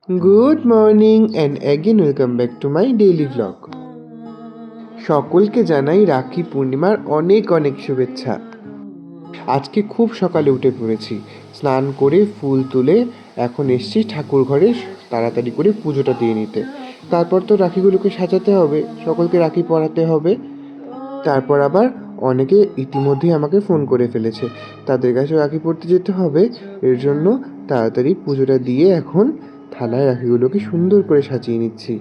Good morning and again welcome back to my daily vlog. সকলকে জানাই রাখি পূর্ণিমার অনেক অনেক শুভেচ্ছা। আজকে খুব সকালে উঠে পড়েছি, স্নান করে ফুল তুলে এখন এসছি ঠাকুর ঘরে তাড়াতাড়ি করে পুজোটা দিয়ে নিতে। তারপর তো রাখিগুলোকে সাজাতে হবে, সকলকে রাখি পরাতে হবে। তারপর আবার অনেকে ইতিমধ্যেই আমাকে ফোন করে ফেলেছে, তাদের কাছে রাখি পড়তে যেতে হবে। এর জন্য তাড়াতাড়ি পুজোটা দিয়ে এখন থালায় রাখিগুলোকে সুন্দর করে সাজিয়ে নিচ্ছি।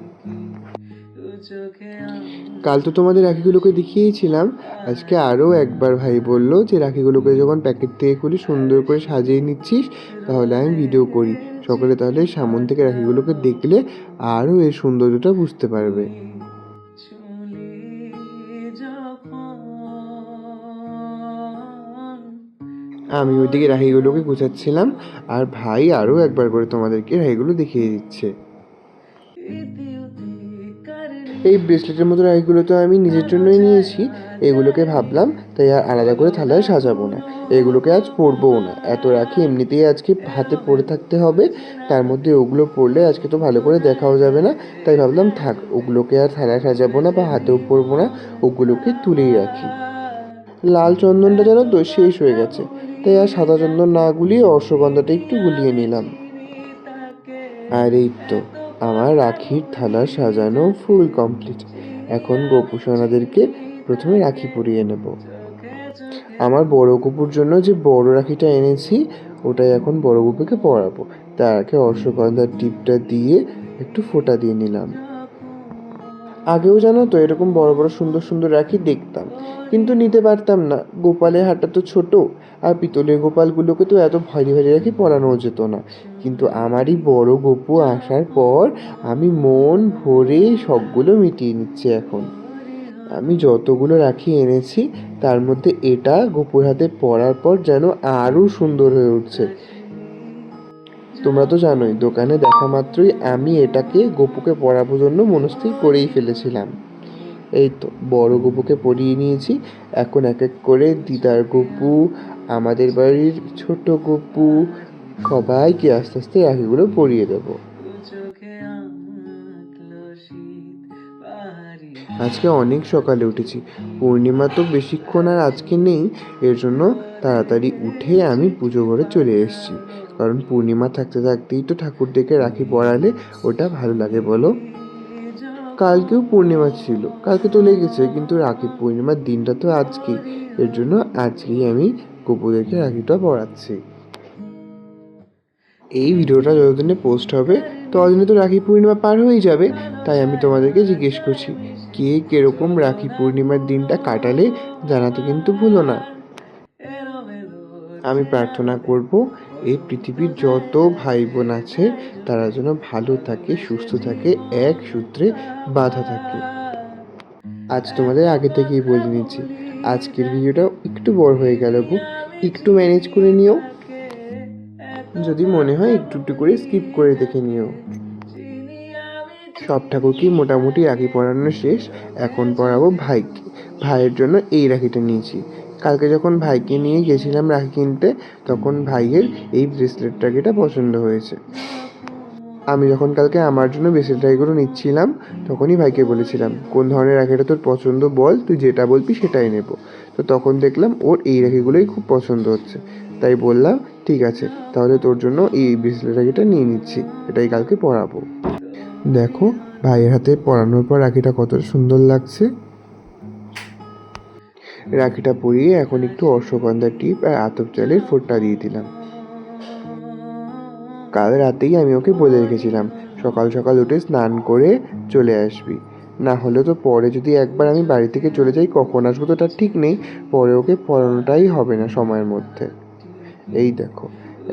কাল তো তোমাদের রাখিগুলোকে দেখিয়েছিলাম, আজকে আরও একবার ভাই বলল যে রাখিগুলোকে যখন প্যাকেট থেকে খুলে সুন্দর করে সাজিয়ে নিচ্ছিস তাহলে আমি ভিডিও করি, সকলে তাহলে সামন থেকে রাখিগুলোকে দেখলে আরও এর সৌন্দর্যটা বুঝতে পারবে। আমি ওইদিকে রাখিগুলোকে গুছাচ্ছিলাম আর ভাই আরও একবার করে তোমাদেরকে রাখিগুলো দেখিয়ে দিচ্ছে। এই ব্রেসলেটের মতো রাখিগুলো তো আমি নিজের জন্যই নিয়েছি, এগুলোকে ভাবলাম তাই আর আলাদা করে থালায় সাজাবো না, এগুলোকে আজ পরবও না। এত রাখি এমনিতেই আজকে হাতে পরে থাকতে হবে, তার মধ্যে ওগুলো পরলে আজকে তো ভালো করে দেখাও যাবে না, তাই ভাবলাম থাক, ওগুলোকে আর থালায় সাজাবো না বা হাতেও পরবো না, ওগুলোকে তুলেই রাখি। লাল চন্দনটা যেন তো শেষ হয়ে গেছে, তাই আর সাদা চন্দন না গুলিয়ে অশ্বগন্ধাটা একটু গুলিয়ে নিলাম। আর এই তো আমার রাখির থালা সাজানো ফুল কমপ্লিট। এখন গোপু সোনাদেরকে প্রথমে রাখি পরিয়ে নেব। আমার বড় গোপুর জন্য যে বড় রাখিটা এনেছি ওটাই এখন বড় গোপুকে পরাবো। তার আগে অশ্বগন্ধার টিপটা দিয়ে একটু ফোঁটা দিয়ে নিলাম। আগেও জানো তো এরকম বড় বড় সুন্দর সুন্দর রাখি দেখতাম, কিন্তু নিতে পারতাম না, গোপালের হাতটা তো ছোট, আর পিতলের গোপালগুলোকে তো এত ভারী ভারী রাখি পরানো যেত না। কিন্তু আমারই বড় গোপু আসার পর আমি মন ভরে সবগুলো মিটিয়ে নিচ্ছি। এখন আমি যতগুলো রাখি এনেছি তার মধ্যে এটা গোপুর হাতে পরার পর যেন আরও সুন্দর হয়ে উঠছে। তোমরা তো জানোই দোকানে দেখা মাত্রই আমি এটাকে গোপুকে পরাবো জন্য মনস্থির করেই ফেলেছিলাম। এই তো বড় গোপুকে পরিয়ে নিয়েছি, এখন এক এক করে দিদার গোপু, আমাদের বাড়ির ছোট গোপু, সবাইকে আস্তে আস্তে রাখিগুলো পরিয়ে দেবো। আজকে অনেক সকালে উঠেছি, পূর্ণিমা তো বেশিক্ষণ আর আজকে নেই, এর জন্য তাড়াতাড়ি উঠে আমি পুজো ঘরে চলে এসেছি। কারণ পূর্ণিমা থাকতে থাকতেই তো ঠাকুরদেরকে রাখি পরালে ওটা ভালো লাগে বলো। কালকেও পূর্ণিমা ছিল, কালকে তো লেগেছে, কিন্তু রাখি পূর্ণিমার দিনটা তো আজকেই, এর জন্য আজকেই আমি গোপুদেরকে রাখিটা পরাচ্ছি। এই ভিডিওটা যতদিনে পোস্ট হবে ততদিনে তো রাখি পূর্ণিমা পার হয়ে যাবে, তাই আমি তোমাদেরকে জিজ্ঞেস করছি কে কীরকম রাখি পূর্ণিমার দিনটা কাটালে জানাতে কিন্তু ভুলো না। আমি প্রার্থনা করব এই পৃথিবীর যত ভাই বোন আছে তারা যেন ভালো থাকে, সুস্থ থাকে, এক সূত্রে বাঁধা থাকে। আজ তোমাদের আগে থেকেই বলে নিচ্ছি, আজকের ভিডিওটা একটু বড় হয়ে গেল গো, একটু ম্যানেজ করে নিও, যদি মনে হয় একটু একটু করে স্কিপ করে দেখে নিও। সব ঠাকুরকেই মোটামুটি রাখি পরানো শেষ, এখন পরাবো ভাইকে। ভাইয়ের জন্য এই রাখিটা নিয়েছি, কালকে যখন ভাইকে নিয়ে গেছিলাম রাখি কিনতে তখন ভাইয়ের এই ব্রেসলেট রাখিটা পছন্দ হয়েছে। আমি যখন কালকে আমার জন্য ব্রেসলেট রাখিগুলো নিচ্ছিলাম তখনই ভাইকে বলেছিলাম কোন ধরনের রাখিটা তোর পছন্দ বল, তুই যেটা বলবি সেটাই নেব। তো তখন দেখলাম ওর এই রাখিগুলোই খুব পছন্দ হচ্ছে, তাই বললাম ঠিক আছে তাহলে তোর জন্য এই ব্রেসলেট রাখিটা নিয়ে নিচ্ছি, এটাই কালকে পরাবো। দেখো ভাইয়ের হাতে পরানোর পর রাখিটা কত সুন্দর লাগছে। রাখিটা পরিয়ে এখন একটু অশ্বগন্ধার টিপ আর আতপ চালের ফোঁটা দিয়ে দিলাম। কাল রাতেই আমি ওকে বলে রেখেছিলাম সকাল সকাল উঠে স্নান করে চলে আসবি, না হলে তো পরে যদি একবার আমি বাড়ি থেকে চলে যাই কখন আসবো তো তার ঠিক নেই, পরে ওকে পরানোটাই হবে না সময়ের মধ্যে। এই দেখো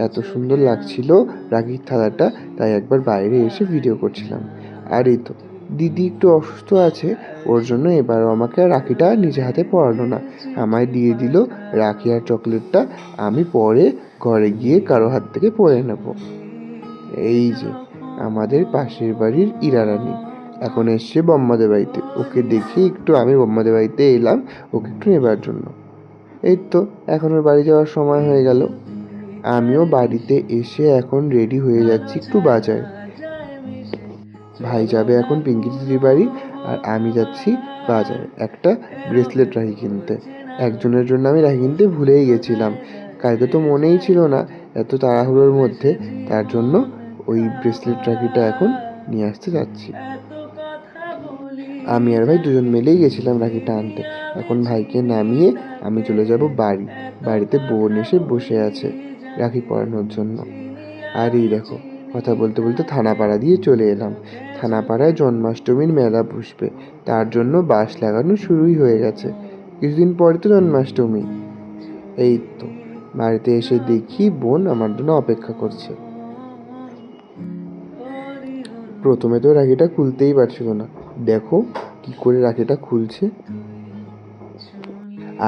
এত সুন্দর লাগছিল রাখির থালাটা, তাই একবার বাইরে এসে ভিডিও করছিলাম। আর এই তো দিদি একটু অসুস্থ আছে, ওর জন্য এবারও আমাকে রাখিটা নিজে হাতে পরালো না, আমায় দিয়ে দিল রাখি আর চকলেটটা, আমি পরে ঘরে গিয়ে কারো হাত থেকে পরে নেব। এই যে আমাদের পাশের বাড়ির ইরা রানী এখন এসছে বম্মাদের বাড়িতে, ওকে দেখে একটু আমি বম্মাদের বাড়িতে এলাম ওকে একটু নেবার জন্য। এই তো এখন ওর বাড়ি যাওয়ার সময় হয়ে গেল, আমিও বাড়িতে এসে এখন রেডি হয়ে যাচ্ছি একটু বাজার। ভাই যাবে এখন পিঙ্কি দিদির বাড়ি, আর আমি যাচ্ছি বাজারে একটা ব্রেসলেট রাখি কিনতে। একজনের জন্য আমি রাখি কিনতে ভুলেই গেছিলাম, কালকে তো মনেই ছিল না এত তাড়াহুড়োর মধ্যে। তার জন্য ওই ব্রেসলেট রাখিটা এখন নিয়ে আসতে যাচ্ছি। আমি আর ভাই দুজন মিলেই গেছিলাম রাখিটা আনতে। এখন ভাইকে নামিয়ে আমি চলে যাব বাড়ি। বাড়িতে বোন এসে বসে আছে রাখি পরানোর জন্য। আর এই দেখো, কথা বলতে বলতে থানাপাড়া দিয়ে চলে এলাম। থানাপাড়ায় জন্মাষ্টমীর মেলা বসবে, তার জন্য বাঁশ লাগানো শুরুই হয়ে গেছে। কিছুদিন পরে তো জন্মাষ্টমী। এই তো বাড়িতে এসে দেখি বোন আমার জন্য অপেক্ষা করছে। প্রথমে তো রাখিটা খুলতেই পারছিল না, দেখো কি করে রাখিটা খুলছে।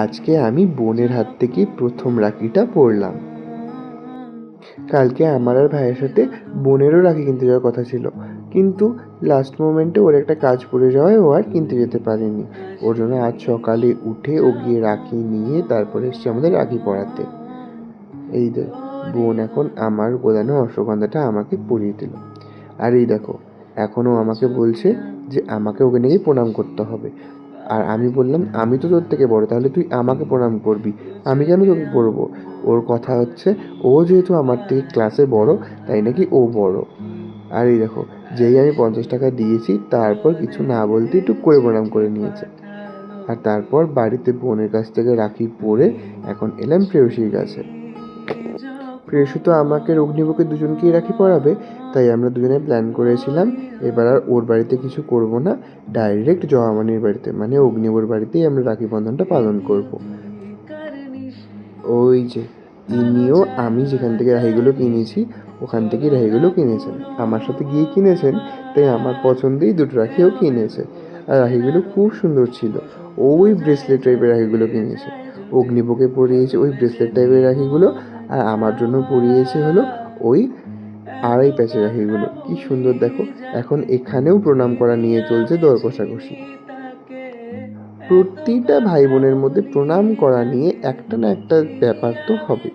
আজকে আমি বোনের হাত থেকে প্রথম রাখিটা পরলাম। কালকে আমার আর ভাইয়ের সাথে বোনেরও রাখি কিনতে যাওয়ার কথা ছিল, কিন্তু লাস্ট মোমেন্টে ওর একটা কাজ পড়ে যাওয়ায় ও আর কিনতে যেতে পারেনি। ওর জন্য আজ সকালে উঠে ও গিয়ে রাখি নিয়ে তারপরে এসছে আমাদের রাখি পরাতে। এই দেখ, বোন এখন আমার গোদানো অশ্বগন্ধাটা আমাকে পরিয়ে দিল। আর এই দেখো, এখনও আমাকে বলছে যে আমাকে ওকে নিয়ে প্রণাম করতে হবে। আর আমি বললাম আমি তো তোর থেকে বড়, তাহলে তুই আমাকে প্রণাম করবি, আমি কেন তোকে করবো। ওর কথা হচ্ছে ও যেহেতু আমার থেকে ক্লাসে বড় তাই নাকি ও বড়। আর এই দেখো, যেই আমি 50 টাকা দিয়েছি তারপর কিছু না বলতেই টুক করে প্রণাম করে নিয়েছে। আর তারপর বাড়িতে বোনের কাছ থেকে রাখি পরে এখন এলাম প্রেয়সীর কাছে। প্রেয়সী তো আমাকে আর অগ্নিবকে দুজনকেই রাখি পরাবে, তাই আমরা দুজনে প্ল্যান করেছিলাম এবার আর ওর বাড়িতে কিছু করব না, ডাইরেক্ট জয়ামণির বাড়িতে মানে অগ্নিবর বাড়িতেই আমরা রাখি বন্ধনটা পালন করব। ওই যে ইনিও আমি যেখান থেকে রাখিগুলো কিনেছি ওখান থেকে রাখিগুলো কিনেছেন, আমার সাথে গিয়ে কিনেছেন, তাই আমার পছন্দেই দুটো রাখিও কিনেছে। আর রাখিগুলো খুব সুন্দর ছিল। ওই ব্রেসলেট টাইপের রাখিগুলো কিনেছে, অগ্নিবকে পরিয়েছে ওই ব্রেসলেট টাইপের রাখিগুলো, আর আমার জন্য পরিয়েছে হলো ওই আড়াই প্যাচের রাখিগুলো। কি সুন্দর দেখো, এখন এখানেও প্রণাম করা নিয়ে চলছে দর কষাকষি। প্রতিটা ভাই বোনের মধ্যে প্রণাম করা নিয়ে একটা না একটা ব্যাপার তো হবে।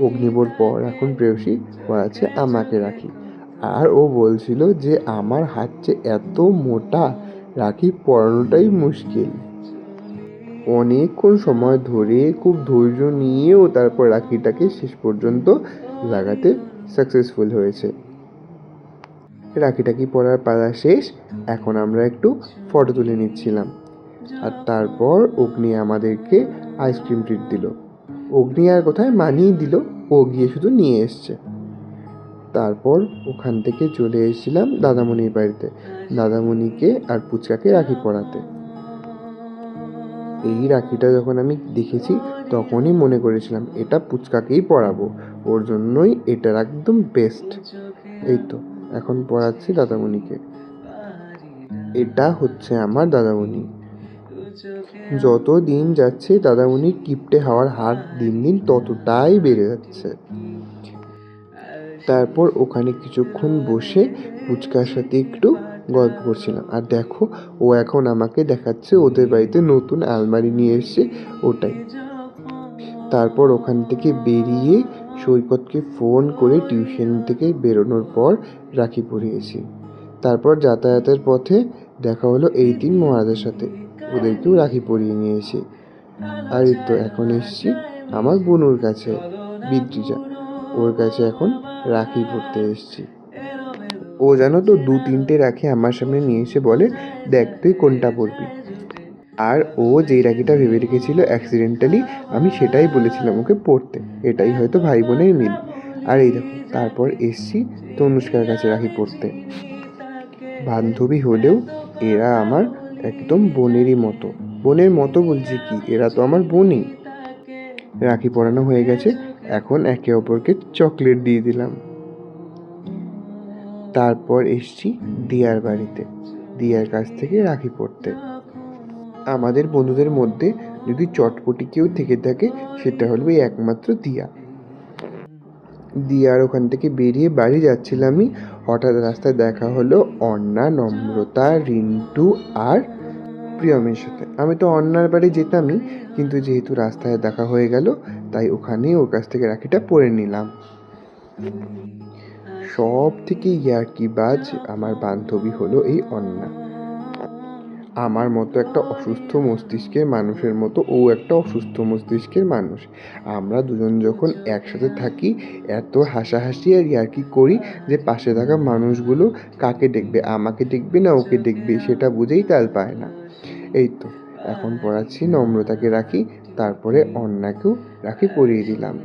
অগ্নিবর পর এখন প্রেয়সী পড়াচ্ছে আমাকে রাখি, আর ও বলছিল যে আমার হাত যে এত মোটা রাখি পরানোটাই মুশকিল। অনেকক্ষণ সময় ধরে খুব ধৈর্য নিয়েও তারপর রাখিটাকে শেষ পর্যন্ত লাগাতে সাকসেসফুল হয়েছে। রাখিটাকি পরার পালা শেষ, এখন আমরা একটু ফটো তুলে নিচ্ছিলাম। আর তারপর অগ্নি আমাদেরকে আইসক্রিম ট্রিট দিল। অগ্নি আর কোথায় মানিয়ে দিল, ও গিয়ে শুধু নিয়ে এসছে। তারপর ওখান থেকে চলে এসেছিলাম দাদামণির বাড়িতে, দাদামণিকে আর পুচকাকে রাখি পরাতে। এই রাখিটা যখন আমি দেখেছি তখনই মনে করেছিলাম এটা পুচকাকেই পরাবো, ওর জন্যই এটার একদম বেস্ট। এই তো এখন পরাচ্ছি দাদামণিকে। এটা হচ্ছে আমার দাদামণি। যত দিন যাচ্ছে দাদামণির কিপ্টে হওয়ার হার দিন দিন ততটাই বেড়ে যাচ্ছে। তারপর ওখানে কিছুক্ষণ বসে পুচকার সাথে একটু গল্প করছিলাম। আর দেখো, ও এখন আমাকে দেখাচ্ছে ওদের বাড়িতে নতুন আলমারি নিয়ে এসছে ওটাই। তারপর ওখান থেকে বেরিয়ে সৈকতকে ফোন করে টিউশন থেকে বেরোনোর পর রাখি পরিয়েছি। তারপর যাতায়াতের পথে দেখা হলো এই 3 মহারাজের সাথে, ওদেরকেও রাখি পরিয়ে নিয়েছি। আর এই তো এখন এসছি আমার বোনুর কাছে, বিদ্রিজা, ওর কাছে এখন রাখি পরতে এসছি। ও জানো তো 2-3টে রাখি আমার সামনে নিয়ে এসে বলে দেখ তুই কোনটা পরবি। আর ও যেই রাখিটা ভেবে রেখেছিল অ্যাক্সিডেন্টালি আমি সেটাই বলেছিলাম ওকে পরতে। এটাই হয়তো ভাই বোনের মিল। আর এই দেখো, তারপর এসছি তনুষ্কার কাছে রাখি পরতে। বান্ধবী হলেও এরা আমার একদম বোনেরই মতো। বোনের মতো বলছি কি, এরা তো আমার বোনই। রাখি পরানো হয়ে গেছে, এখন একে অপরকে চকলেট দিয়ে দিলাম। তারপর এসছি দিয়ার বাড়িতে, দিয়ার কাছ থেকে রাখি পরতে। আমাদের বন্ধুদের মধ্যে যদি চটপটি কেউ থেকে থাকে সেটা হলো এই একমাত্র দিয়া। দিয়ার ওখান থেকে বেরিয়ে বাড়ি যাচ্ছিলামই, হঠাৎ রাস্তায় দেখা হলো অর্ণা, নম্রতা, রিন্টু আর প্রিয়মের সাথে। আমি তো অন্যার বাড়ি যেতামই, কিন্তু যেহেতু রাস্তায় দেখা হয়ে গেল তাই ওখানেই ওর কাছ থেকে রাখিটা পরে নিলাম। সব থেকে ইয়ার্কিবাজ আমার বান্ধবী হলো এই অন্না। আমার মতো একটা অসুস্থ মস্তিষ্কের মানুষের মতো ও একটা অসুস্থ মস্তিষ্কের মানুষ। আমরা দুজন যখন একসাথে থাকি এত হাসাহাসি আর ইয়ার্কি করি যে পাশে থাকা মানুষগুলো কাকে দেখবে, আমাকে দেখবে না ওকে দেখবে সেটা বুঝেই তাল পায় না। এই তো এখন পড়াচ্ছি নম্রতাকে রাখি, তারপরে অন্যাকেও রাখি পরিয়ে দিলাম।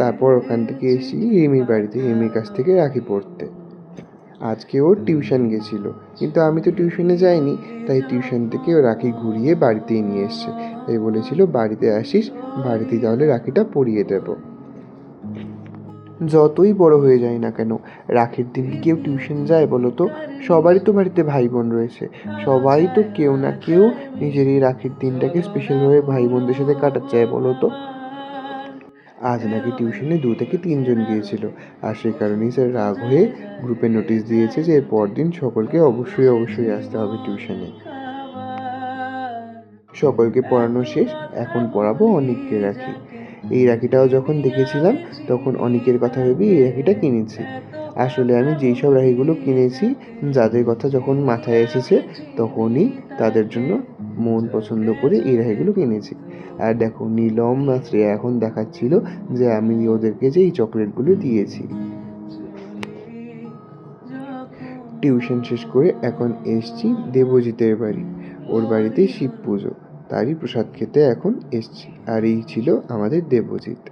তারপর ওখান থেকে এসেছি রিমির বাড়িতে, রিমির কাছ থেকে রাখি পড়তে। আজকে ও টিউশন গেছিল, কিন্তু আমি তো টিউশনে যাইনি, তাই টিউশন থেকে ও রাখি ঘুরিয়ে বাড়িতেই নিয়ে এসছে। তাই বলেছিল বাড়িতে আসিস, বাড়িতে তাহলে রাখিটা পরিয়ে দেব। যতই বড় হয়ে যায় না কেন, রাখির দিন কি কেউ টিউশন যায় বলো তো? সবারই তো বাড়িতে ভাই বোন রয়েছে, সবাই তো কেউ না কেউ নিজের এই রাখির দিনটাকে স্পেশালভাবে ভাই বোনদের সাথে কাটাতে চায় বলো তো। আজ নাকি টিউশনে 2 থেকে 3 জন গিয়েছিল, আর সেই কারণেই স্যার রাগ হয়ে গ্রুপে নোটিশ দিয়েছে যে এর পরদিন সকলকে অবশ্যই আসতে হবে টিউশনে। সকলকে পড়ানো শেষ, এখন পড়াবো অনিককে রাখি। এই রাখিটাও যখন দেখেছিলাম তখন অনিকের কথা ভেবে এই রাখিটা কিনেছি। আসলে আমি যেই সব রাখিগুলো কিনেছি, যাদের কথা যখন মাথায় এসেছে তখনই তাদের জন্য মন পছন্দ করে এই রাখিগুলো কিনেছি। আর দেখো নীলম আর শ্রেয়া এখন দেখাচ্ছিল যে আমি ওদেরকে যে এই চকলেটগুলো দিয়েছি। টিউশন শেষ করে এখন এসছি দেবজিতের বাড়ি। ওর বাড়িতে শিব পুজো, তারই প্রসাদ খেতে এখন এসছি। আর এই ছিল আমাদের দেবজিৎ।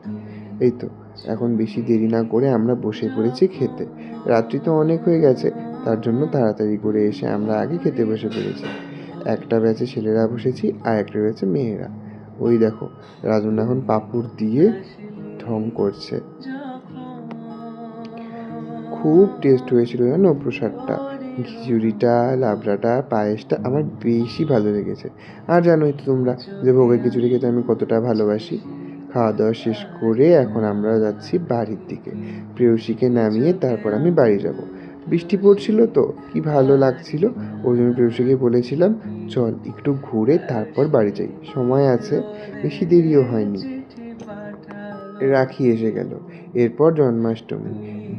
এই তো এখন বেশি দেরি না করে আমরা বসে পড়েছি খেতে। রাত্রি তো অনেক হয়ে গেছে, তার জন্য তাড়াতাড়ি করে এসে আমরা আগে খেতে বসে পড়েছি। একটা ব্যাচে ছেলেরা বসেছি আর একটা ব্যাচে মেয়েরা। ওই দেখো রাজন এখন পাঁপড় দিয়ে ঢং করছে। খুব টেস্ট হয়েছিল জানো প্রসাদটা, খিচুড়িটা, লাবড়াটা, পায়েসটা আমার বেশি ভালো লেগেছে। আর জানোই তো তোমরা যে ভোগের খিচুড়ি খেতে আমি কতটা ভালোবাসি। খাওয়া দাওয়া শেষ করে এখন আমরা যাচ্ছি বাড়ির দিকে। প্রেয়সীকে নামিয়ে তারপর আমি বাড়ি যাব। বৃষ্টি পড়ছিল তো কি ভালো লাগছিল, ওই জন্য প্রেয়সীকে বলেছিলাম চল একটু ঘুরে তারপর বাড়ি যাই, সময় আছে, বেশি দেরিও হয়নি। রাখি এসে গেল, এরপর জন্মাষ্টমী,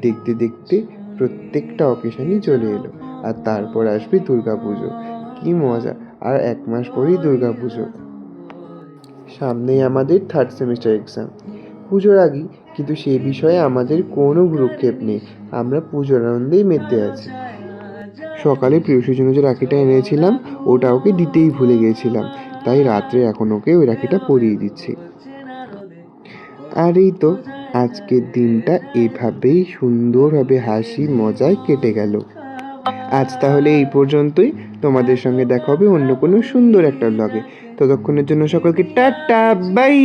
দেখতে দেখতে প্রত্যেকটা অকেশনই চলে এলো। আর তারপর আসবে দুর্গা পুজো, কি মজা! আর 1 মাস পরেই দুর্গা পুজো, সামনেই আমাদের 3rd সেমিস্টার এক্সাম। পুজোর আগেই, কিন্তু সে বিষয়ে আমাদের কোনো ভ্রুক্ষেপ নেই, আমরা পুজোর আনন্দেই মেতে আছি। সকালে প্রেয়সীর জন্য যে রাখিটা এনেছিলাম ওটা ওকে দিতেই ভুলে গিয়েছিলাম, তাই রাত্রে এখন ওকে ওই রাখিটা পরিয়ে দিচ্ছি। আর এই তো আজকের দিনটা এভাবেই সুন্দরভাবে হাসি মজায় কেটে গেল। আজ তাহলে এই পর্যন্তই, তোমাদের সঙ্গে দেখা হবে অন্য কোনো সুন্দর একটা ব্লগে। ততক্ষণের জন্য সকলকে টাটা বাই।